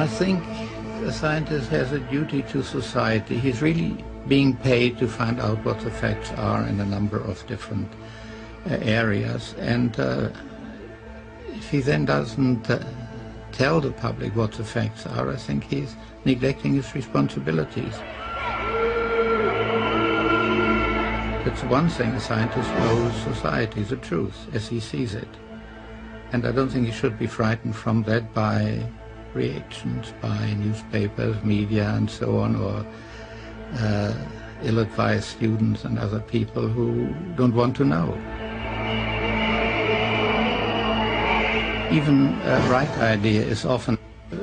I think a scientist has a duty to society. He's really being paid to find out what the facts are in a number of different areas. And if he then doesn't tell the public what the facts are, I think he's neglecting his responsibilities. It's one thing, a scientist knows society, the truth, as he sees it. And I don't think he should be frightened from that by reactions by newspapers, media and so on, or ill-advised students and other people who don't want to know. Even a right idea is often,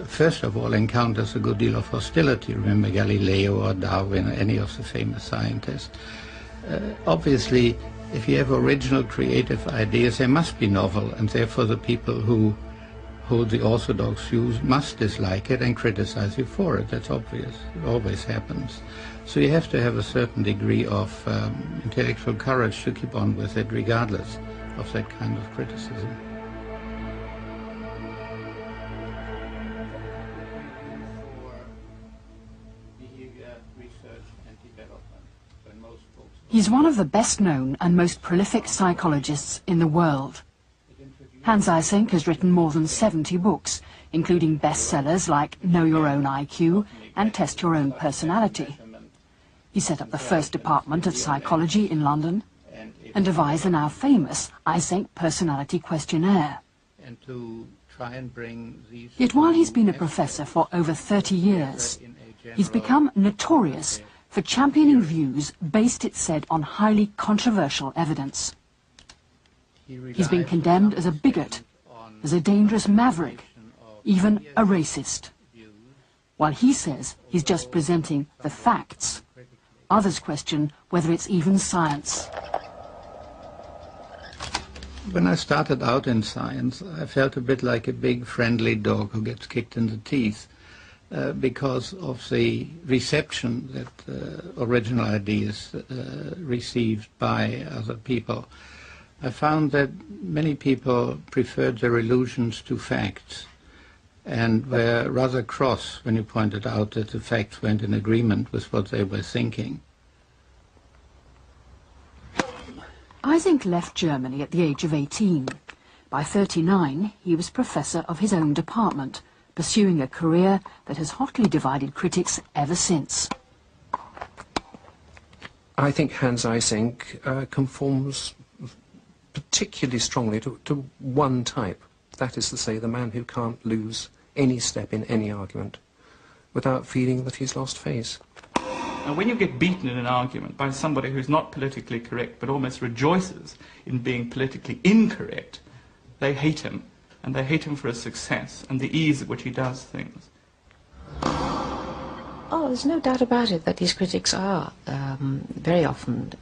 first of all, encounters a good deal of hostility. Remember Galileo or Darwin or any of the famous scientists. Obviously, if you have original creative ideas, they must be novel, and therefore the people who hold the orthodox views must dislike it and criticize you for it. That's obvious. It always happens. So you have to have a certain degree of intellectual courage to keep on with it, regardless of that kind of criticism. He's one of the best-known and most prolific psychologists in the world. Hans Eysenck has written more than 70 books, including bestsellers like Know Your Own IQ and Test Your Own Personality. He set up the first department of psychology in London and devised the now famous Eysenck Personality Questionnaire. Yet while he's been a professor for over 30 years, he's become notorious for championing views based, it's said, on highly controversial evidence. He's been condemned as a bigot, as a dangerous maverick, even a racist. While he says he's just presenting the facts, others question whether it's even science. When I started out in science, I felt a bit like a big friendly dog who gets kicked in the teeth because of the reception that original ideas received by other people. I found that many people preferred their illusions to facts and were rather cross when you pointed out that the facts weren't in agreement with what they were thinking. Eysenck left Germany at the age of 18. By 39, he was professor of his own department, pursuing a career that has hotly divided critics ever since. I think Hans Eysenck conforms particularly strongly to one type. That is to say, the man who can't lose any step in any argument without feeling that he's lost face. Now, when you get beaten in an argument by somebody who's not politically correct but almost rejoices in being politically incorrect, they hate him, and they hate him for his success and the ease at which he does things. Oh, there's no doubt about it that these critics are very often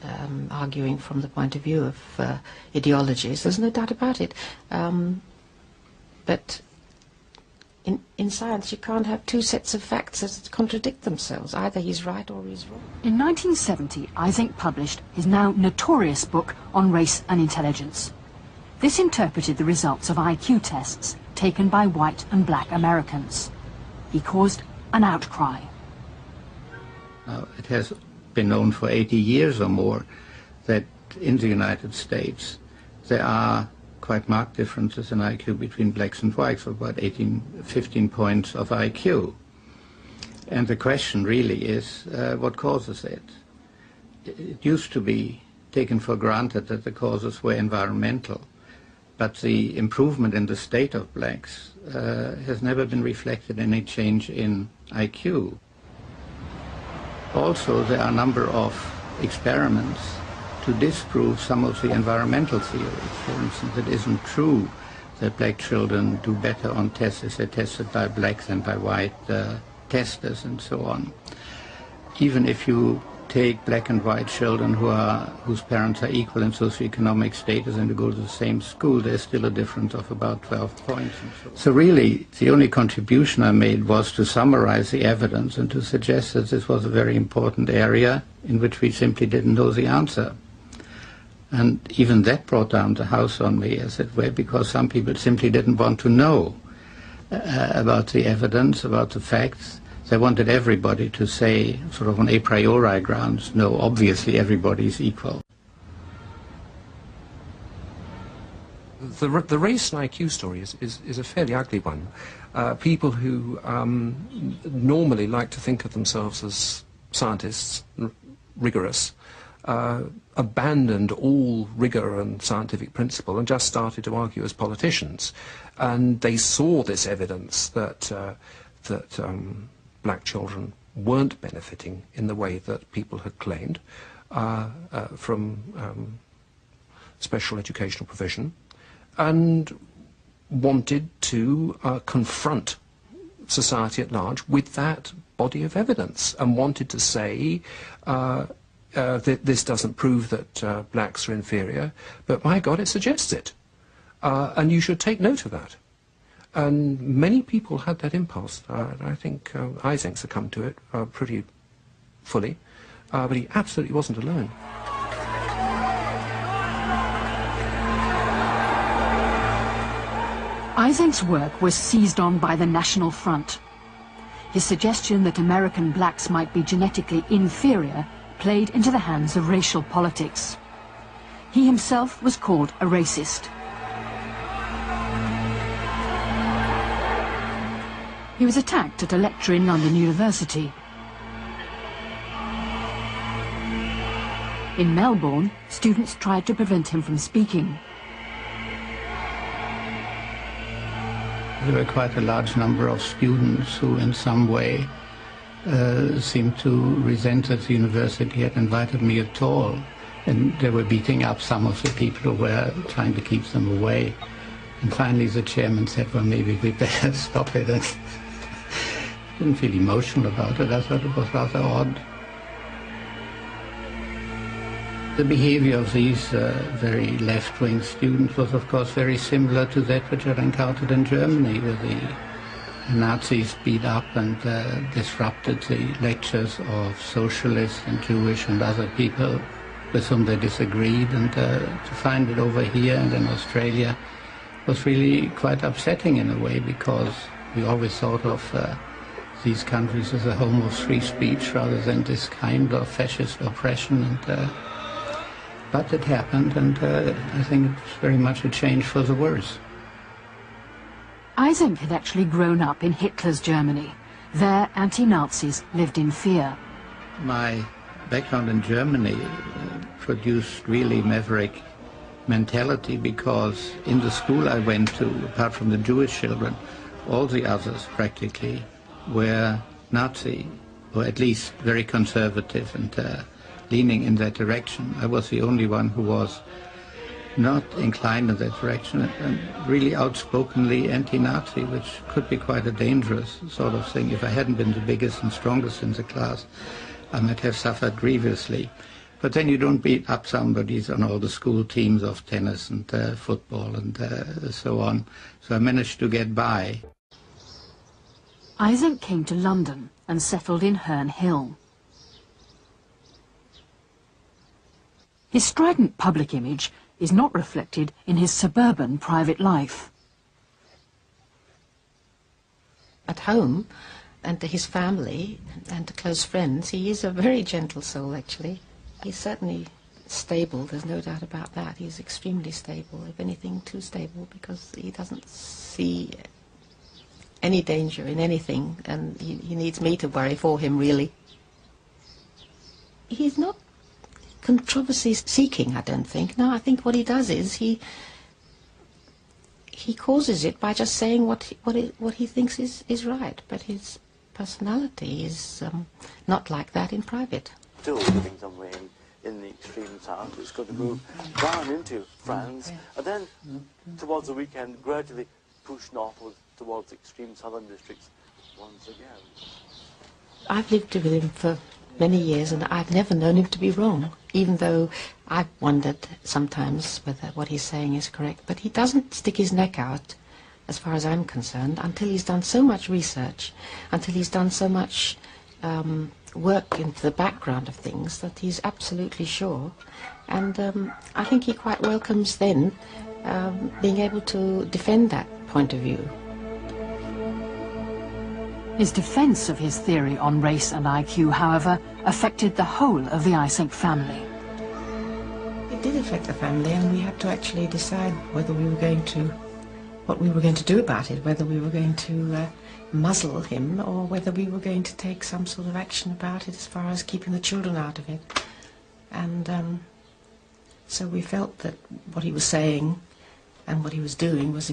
arguing from the point of view of ideologies. There's no doubt about it. But in science you can't have two sets of facts that contradict themselves. Either he's right or he's wrong. In 1970, Eysenck published his now notorious book on race and intelligence. This interpreted the results of IQ tests taken by white and black Americans. He caused an outcry. Now, it has been known for 80 years or more that in the United States there are quite marked differences in IQ between blacks and whites, of about 15 points of IQ. And the question really is, what causes it? It used to be taken for granted that the causes were environmental, but the improvement in the state of blacks has never been reflected in any change in IQ. Also, there are a number of experiments to disprove some of the environmental theories. For instance, it isn't true that black children do better on tests if they're tested by black than by white testers and so on. Even if you take black and white children whose parents are equal in socioeconomic status and who go to the same school, there's still a difference of about 12 points. So really, the only contribution I made was to summarize the evidence and to suggest that this was a very important area in which we simply didn't know the answer. And even that brought down the house on me, as it were, because some people simply didn't want to know. about the evidence, about the facts. They wanted everybody to say, sort of on a priori grounds, no, obviously everybody is equal. The race and IQ story is a fairly ugly one. People who normally like to think of themselves as scientists, rigorous, abandoned all rigor and scientific principle and just started to argue as politicians. And they saw this evidence that black children weren't benefiting in the way that people had claimed from special educational provision, and wanted to confront society at large with that body of evidence, and wanted to say that this doesn't prove that blacks are inferior, but my God, it suggests it. And you should take note of that. And many people had that impulse. I think Eysenck succumbed to it pretty fully, but he absolutely wasn't alone. Eysenck's work was seized on by the National Front. His suggestion that American blacks might be genetically inferior played into the hands of racial politics. He himself was called a racist. He was attacked at a lecture in London University. In Melbourne, students tried to prevent him from speaking. There were quite a large number of students who in some way seemed to resent that the university had invited me at all, and they were beating up some of the people who were trying to keep them away. And finally the chairman said, well, maybe we better stop it. And I didn't feel emotional about it. I thought it was rather odd. The behavior of these very left-wing students was, of course, very similar to that which I encountered in Germany, where the Nazis beat up and disrupted the lectures of socialists and Jewish and other people with whom they disagreed. And to find it over here and in Australia was really quite upsetting in a way, because we always thought of these countries as a home of free speech rather than this kind of fascist oppression. And but it happened, and I think it's very much a change for the worse. Eysenck had actually grown up in Hitler's Germany. There, anti-Nazis lived in fear. My background in Germany produced really maverick mentality, because in the school I went to, apart from the Jewish children, all the others practically were Nazi, or at least very conservative and leaning in that direction. I was the only one who was not inclined in that direction, and really outspokenly anti-Nazi, which could be quite a dangerous sort of thing. If I hadn't been the biggest and strongest in the class, I might have suffered grievously. But then you don't beat up somebody on all the school teams of tennis and football and so on. So I managed to get by. Eysenck came to London and settled in Herne Hill. His strident public image is not reflected in his suburban private life. At home, and to his family and to close friends, he is a very gentle soul, actually. He's certainly stable, there's no doubt about that. He's extremely stable, if anything too stable, because he doesn't see any danger in anything, and he needs me to worry for him, really. He's not controversy seeking, I don't think. No, I think what he does is he causes it by just saying what he thinks is right, but his personality is not like that in private. Still living somewhere in the extreme south. It's going to move down into France, and then towards the weekend gradually push northwards towards extreme southern districts once again. I've lived with him for many years, and I've never known him to be wrong, even though I've wondered sometimes whether what he's saying is correct. But he doesn't stick his neck out, as far as I'm concerned, until he's done so much research, until he's done so much work into the background of things that he's absolutely sure. And I think he quite welcomes then being able to defend that point of view. His defense of his theory on race and IQ, however, affected the whole of the Eysenck family. It did affect the family, and we had to actually decide whether we were going to, what we were going to do about it, whether we were going to muzzle him or whether we were going to take some sort of action about it as far as keeping the children out of it. And so we felt that what he was saying and what he was doing was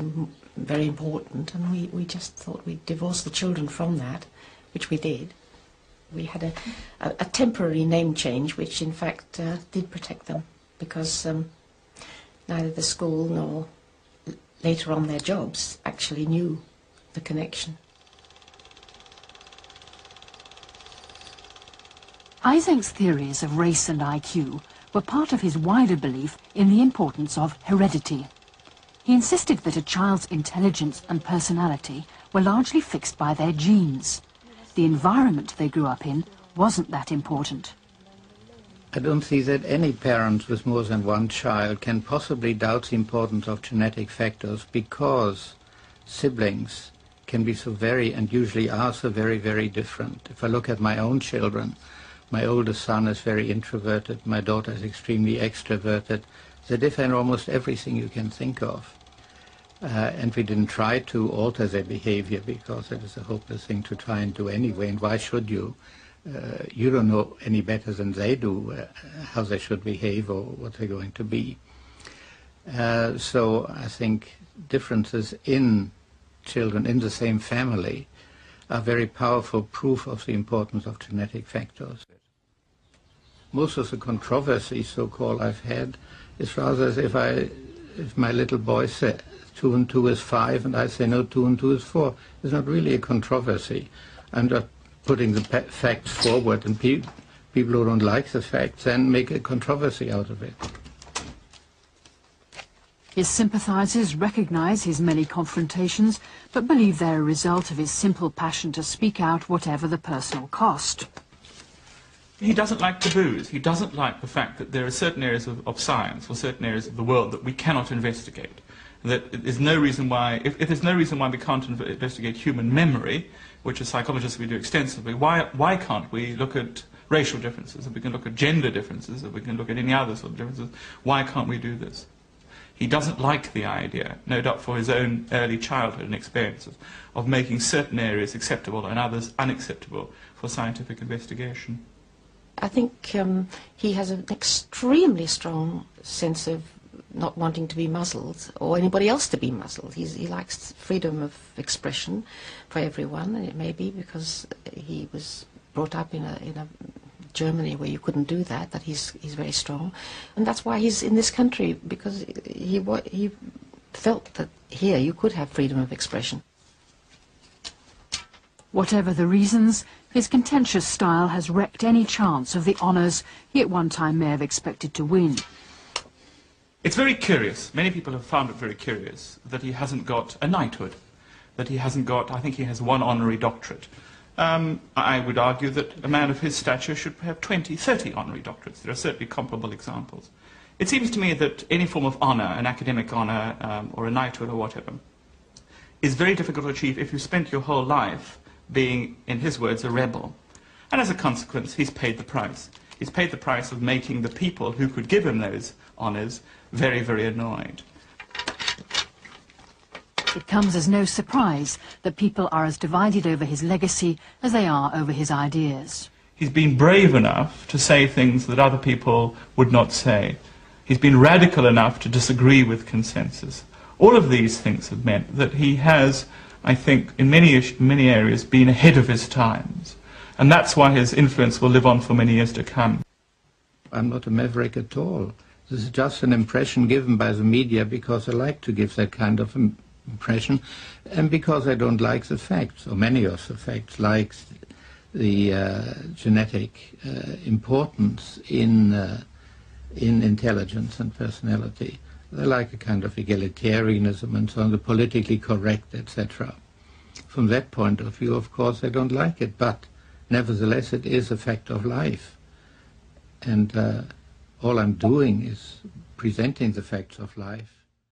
very important, and we just thought we'd divorce the children from that, which we did. We had a temporary name change, which in fact did protect them, because neither the school nor later on their jobs actually knew the connection. Eysenck's theories of race and IQ were part of his wider belief in the importance of heredity. He insisted that a child's intelligence and personality were largely fixed by their genes. The environment they grew up in wasn't that important. I don't see that any parent with more than one child can possibly doubt the importance of genetic factors, because siblings can be so very, and usually are so very, very different. If I look at my own children, my oldest son is very introverted, my daughter is extremely extroverted. They differ in almost everything you can think of. And we didn't try to alter their behavior, because it is a hopeless thing to try and do anyway, and why should you? You don't know any better than they do how they should behave or what they're going to be. So I think differences in children in the same family are very powerful proof of the importance of genetic factors. Most of the controversy, so-called, I've had is rather as if my little boy said 2 and 2 is 5, and I say no, 2 and 2 is 4. It's not really a controversy. I'm just putting the facts forward, and people who don't like the facts then make a controversy out of it. His sympathizers recognize his many confrontations, but believe they're a result of his simple passion to speak out whatever the personal cost. He doesn't like taboos. He doesn't like the fact that there are certain areas of science or certain areas of the world that we cannot investigate. That there's no reason why, if there's no reason why we can't investigate human memory, which as psychologists we do extensively, why can't we look at racial differences, if we can look at gender differences, if we can look at any other sort of differences, why can't we do this? He doesn't like the idea, no doubt for his own early childhood and experiences, of making certain areas acceptable and others unacceptable for scientific investigation. I think he has an extremely strong sense of not wanting to be muzzled, or anybody else to be muzzled. He likes freedom of expression for everyone, and it may be because he was brought up in a Germany where you couldn't do that, that he's very strong. And that's why he's in this country, because he felt that here you could have freedom of expression. Whatever the reasons, his contentious style has wrecked any chance of the honours he at one time may have expected to win. It's very curious, many people have found it very curious, that he hasn't got a knighthood, that he hasn't got, I think he has 1 honorary doctorate. I would argue that a man of his stature should have 20, 30 honorary doctorates. There are certainly comparable examples. It seems to me that any form of honour, an academic honour or a knighthood or whatever, is very difficult to achieve if you spent your whole life being, in his words, a rebel. And as a consequence, he's paid the price. He's paid the price of making the people who could give him those honours very, very annoyed. It comes as no surprise that people are as divided over his legacy as they are over his ideas. He's been brave enough to say things that other people would not say. He's been radical enough to disagree with consensus. All of these things have meant that he has, I think, in many areas, been ahead of his times. And that's why his influence will live on for many years to come. I'm not a maverick at all. This is just an impression given by the media because they like to give that kind of impression, and because I don't like the facts, or many of the facts, like the genetic importance in intelligence and personality. They like a kind of egalitarianism and so on, the politically correct, etc. From that point of view, of course, I don't like it, but nevertheless it is a fact of life. And all I'm doing is presenting the facts of life.